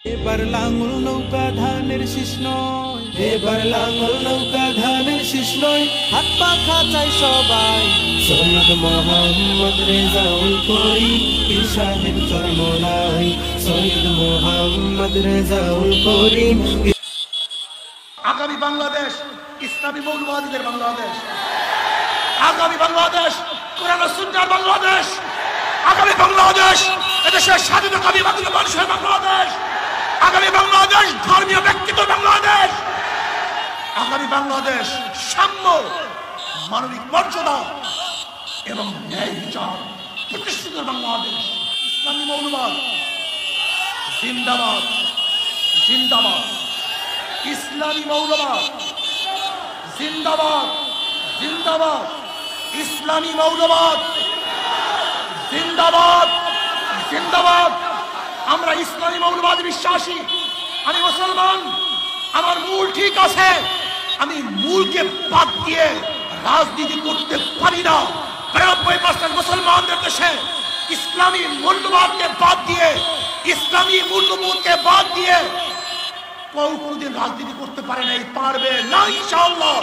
এবার লাঙল নৌকা ধানের শীষ নয়, এবার লাঙল নৌকা ধানের শীষ নয়, হাত পাখা চাই সবাই সৈয়দ মোহাম্মদ রেজাউল করিম পীর সাহেব চরমোনাই, সৈয়দ মোহাম্মদ রেজাউল করিম। আগামী বাংলাদেশ ইসলামী মৌলবাদীদের বাংলাদেশ, আগামী বাংলাদেশ কোরআন ও সুন্নাহর বাংলাদেশ, আগামী বাংলাদেশ এদেশের স্বাধীনতাকামী মানুষের বাংলাদেশ, আগামী বাংলাদেশ ধর্মীয় ব্যক্তিত্ব বাংলাদেশ, আগামী বাংলাদেশ সাম্য, মানবিক মর্যাদা এবং ন্যায় বিচার প্রতিষ্ঠিত বাংলাদেশ। ইসলামী মৌলবাদ জিন্দাবাদ, জিন্দাবাদ। ইসলামী মৌলবাদ জিন্দাবাদ, জিন্দাবাদ। ইসলামী মৌলবাদ জিন্দাবাদ, জিন্দাবাদ। আমরা ইসলামী মৌলবাদী বিশ্বাসী, আমি মুসলমান, আমার মূল ঠিক আছে, আমি মূলকে বাদ দিয়ে রাজনীতি করতে পারি না। 92% মুসলমানদের দেশে ইসলামী মূল্যবাদকে বাদ দিয়ে, ইসলামী মূল্যবোধকে বাদ দিয়ে কোনদিন রাজনীতি করতে পারে নাই, পারবে না ইনশাআল্লাহ।